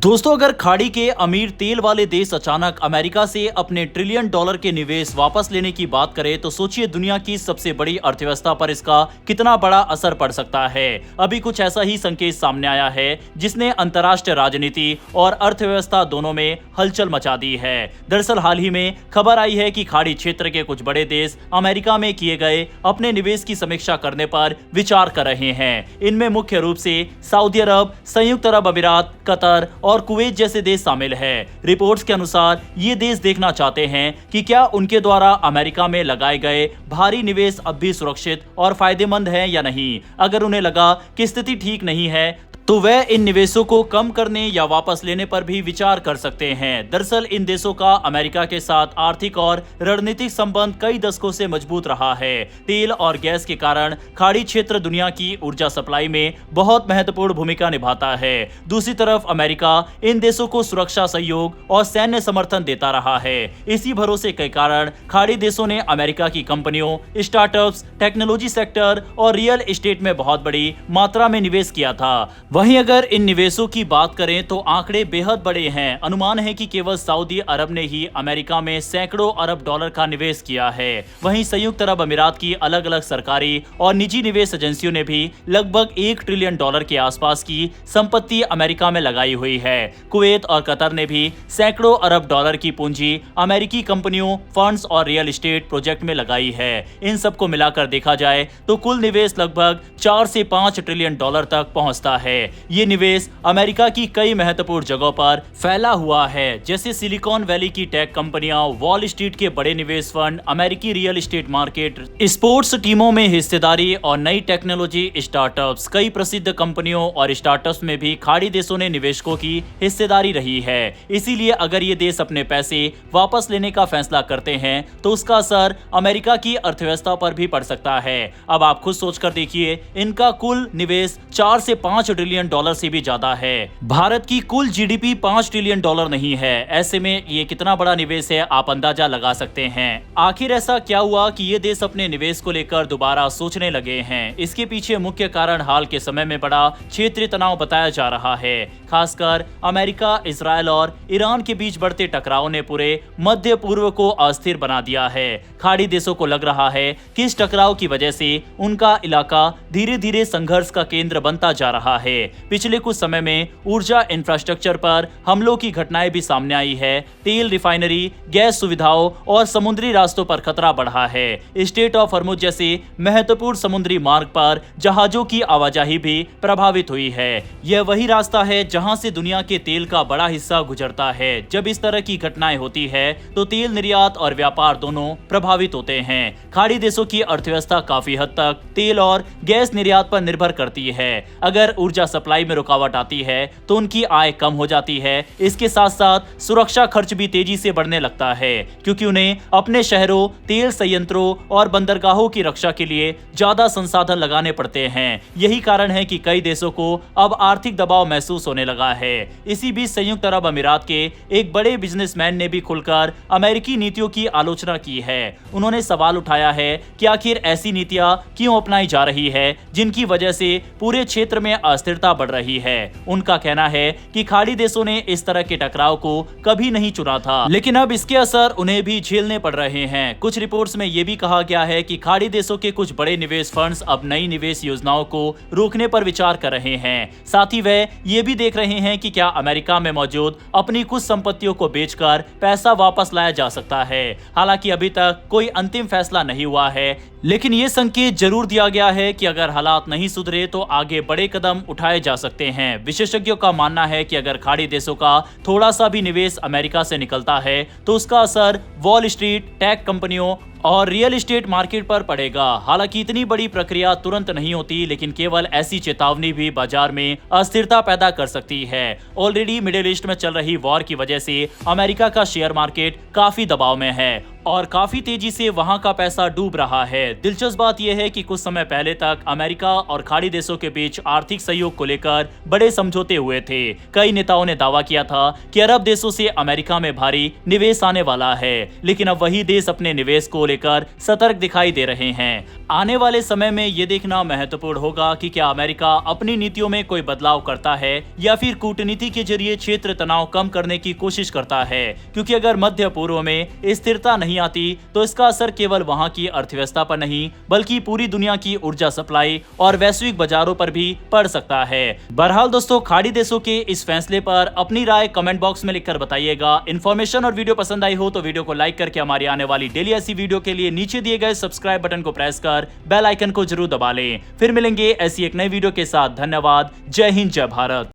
दोस्तों, अगर खाड़ी के अमीर तेल वाले देश अचानक अमेरिका से अपने ट्रिलियन डॉलर के निवेश वापस लेने की बात करें तो सोचिए दुनिया की सबसे बड़ी अर्थव्यवस्था पर इसका कितना बड़ा असर पड़ सकता है। अभी कुछ ऐसा ही संकेत सामने आया है जिसने अंतर्राष्ट्रीय राजनीति और अर्थव्यवस्था दोनों में हलचल मचा दी है। दरअसल हाल ही में खबर आई है कि खाड़ी क्षेत्र के कुछ बड़े देश अमेरिका में किए गए अपने निवेश की समीक्षा करने पर विचार कर रहे हैं। इनमें मुख्य रूप से सऊदी अरब, संयुक्त अरब अमीरात, कतर और कुवैत जैसे देश शामिल हैं। रिपोर्ट्स के अनुसार ये देश देखना चाहते हैं कि क्या उनके द्वारा अमेरिका में लगाए गए भारी निवेश अब भी सुरक्षित और फायदेमंद है या नहीं। अगर उन्हें लगा कि स्थिति ठीक नहीं है तो वह इन निवेशों को कम करने या वापस लेने पर भी विचार कर सकते हैं। दरअसल इन देशों का अमेरिका के साथ आर्थिक और रणनीतिक संबंध कई दशकों से मजबूत रहा है। तेल और गैस के कारण खाड़ी क्षेत्र दुनिया की ऊर्जा सप्लाई में बहुत महत्वपूर्ण भूमिका निभाता है। दूसरी तरफ अमेरिका इन देशों को सुरक्षा सहयोग और सैन्य समर्थन देता रहा है। इसी भरोसे के कारण खाड़ी देशों ने अमेरिका की कंपनियों, स्टार्टअप्स, टेक्नोलॉजी सेक्टर और रियल एस्टेट में बहुत बड़ी मात्रा में निवेश किया था। वहीं अगर इन निवेशों की बात करें तो आंकड़े बेहद बड़े हैं। अनुमान है कि केवल सऊदी अरब ने ही अमेरिका में सैकड़ों अरब डॉलर का निवेश किया है। वहीं संयुक्त अरब अमीरात की अलग अलग सरकारी और निजी निवेश एजेंसियों ने भी लगभग 1 ट्रिलियन डॉलर के आसपास की संपत्ति अमेरिका में लगाई हुई है। कुवैत और कतर ने भी सैकड़ों अरब डॉलर की पूंजी अमेरिकी कंपनियों, फंड्स और रियल एस्टेट प्रोजेक्ट में लगाई है। इन सबको मिलाकर देखा जाए तो कुल निवेश लगभग 4 से 5 ट्रिलियन डॉलर तक पहुंचता है। ये निवेश अमेरिका की कई महत्वपूर्ण जगहों पर फैला हुआ है, जैसे सिलिकॉन वैली की टेक कंपनियां, वॉल स्ट्रीट के बड़े निवेश फंड, अमेरिकी रियल एस्टेट मार्केट, स्पोर्ट्स टीमों में हिस्सेदारी और नई टेक्नोलॉजी स्टार्टअप्स। कई प्रसिद्ध कंपनियों और स्टार्टअप्स में भी खाड़ी देशों ने निवेशकों की हिस्सेदारी रही है। इसीलिए अगर ये देश अपने पैसे वापस लेने का फैसला करते हैं तो उसका असर अमेरिका की अर्थव्यवस्था पर भी पड़ सकता है। अब आप खुद सोचकर देखिए, इनका कुल निवेश 4 से 5 ट्रिलियन डॉलर से भी ज्यादा है। भारत की कुल जीडीपी 5 ट्रिलियन डॉलर नहीं है। ऐसे में ये कितना बड़ा निवेश है आप अंदाजा लगा सकते हैं। आखिर ऐसा क्या हुआ कि ये देश अपने निवेश को लेकर दोबारा सोचने लगे हैं? इसके पीछे मुख्य कारण हाल के समय में बड़ा क्षेत्रीय तनाव बताया जा रहा है। खासकर अमेरिका, इजरायल और ईरान के बीच बढ़ते टकराव ने पूरे मध्य पूर्व को अस्थिर बना दिया है। खाड़ी देशों को लग रहा है कि इस टकराव की वजह से उनका इलाका धीरे धीरे संघर्ष का केंद्र बनता जा रहा है। पिछले कुछ समय में ऊर्जा इंफ्रास्ट्रक्चर पर हमलों की घटनाएं भी सामने आई है। तेल रिफाइनरी, गैस सुविधाओं और समुद्री रास्तों पर खतरा बढ़ा है। स्ट्रेट ऑफ हॉर्मुज जैसे महत्वपूर्ण समुद्री मार्ग पर जहाजों की आवाजाही भी प्रभावित हुई है। यह वही रास्ता है जहां से दुनिया के तेल का बड़ा हिस्सा गुजरता है। जब इस तरह की घटनाएं होती है तो तेल निर्यात और व्यापार दोनों प्रभावित होते हैं। खाड़ी देशों की अर्थव्यवस्था काफी हद तक तेल और गैस निर्यात पर निर्भर करती है। अगर ऊर्जा सप्लाई में रुकावट आती है तो उनकी आय कम हो जाती है। इसके साथ साथ सुरक्षा खर्च भी तेजी से बढ़ने लगता है, क्योंकि उन्हें अपने शहरों, तेल संयंत्रों और बंदरगाहों की रक्षा के लिए ज्यादा संसाधन लगाने पड़ते हैं। यही कारण है कि कई देशों को अब आर्थिक दबाव महसूस होने लगा है। इसी बीच संयुक्त अरब अमीरात के एक बड़े बिजनेसमैन ने भी खुलकर अमेरिकी नीतियों की आलोचना की है। उन्होंने सवाल उठाया है कि आखिर ऐसी नीतियां क्यों अपनाई जा रही है जिनकी वजह से पूरे क्षेत्र में अस्थिरता बढ़ रही है। उनका कहना है कि खाड़ी देशों ने इस तरह के टकराव को कभी नहीं चुना था, लेकिन अब इसके असर उन्हें भी झेलने पड़ रहे हैं। कुछ रिपोर्ट्स में यह भी कहा गया है कि खाड़ी देशों के कुछ बड़े निवेश फंड्स अब नई निवेश योजनाओं को रोकने पर विचार कर रहे हैं। साथ ही वह ये भी देख रहे हैं कि क्या अमेरिका में मौजूद अपनी कुछ संपत्तियों को बेचकर पैसा वापस लाया जा सकता है। हालांकि अभी तक कोई अंतिम फैसला नहीं हुआ है, लेकिन ये संकेत जरूर दिया गया है कि अगर हालात नहीं सुधरे तो आगे बड़े कदम उठाए जा सकते हैं। विशेषज्ञों का मानना है कि अगर खाड़ी देशों का थोड़ा सा भी निवेश अमेरिका से निकलता है तो उसका असर वॉल स्ट्रीट, टेक कंपनियों और रियल एस्टेट मार्केट पर पड़ेगा। हालांकि इतनी बड़ी प्रक्रिया तुरंत नहीं होती, लेकिन केवल ऐसी चेतावनी भी बाजार में अस्थिरता पैदा कर सकती है। ऑलरेडी मिडिल ईस्ट में चल रही वॉर की वजह से अमेरिका का शेयर मार्केट काफी दबाव में है और काफी तेजी से वहां का पैसा डूब रहा है। दिलचस्प बात यह है कि कुछ समय पहले तक अमेरिका और खाड़ी देशों के बीच आर्थिक सहयोग को लेकर बड़े समझौते हुए थे। कई नेताओं ने दावा किया था कि अरब देशों से अमेरिका में भारी निवेश आने वाला है, लेकिन अब वही देश अपने निवेश को लेकर सतर्क दिखाई दे रहे हैं। आने वाले समय में ये देखना महत्वपूर्ण होगा कि क्या अमेरिका अपनी नीतियों में कोई बदलाव करता है या फिर कूटनीति के जरिए क्षेत्र तनाव कम करने की कोशिश करता है, क्योंकि अगर मध्य पूर्व में स्थिरता नहीं आती तो इसका असर केवल वहां की अर्थव्यवस्था पर नहीं बल्कि पूरी दुनिया की ऊर्जा सप्लाई और वैश्विक बाजारों पर भी पड़ सकता है। बहरहाल दोस्तों, खाड़ी देशों के इस फैसले पर अपनी राय कमेंट बॉक्स में लिखकर बताइएगा। इन्फॉर्मेशन और वीडियो पसंद आई हो तो वीडियो को लाइक करके हमारी आने वाली डेली ऐसी वीडियो के लिए नीचे दिए गए सब्सक्राइब बटन को प्रेस कर बेल आइकन को जरूर दबा लें। फिर मिलेंगे ऐसी एक नई वीडियो के साथ। धन्यवाद। जय हिंद, जय भारत।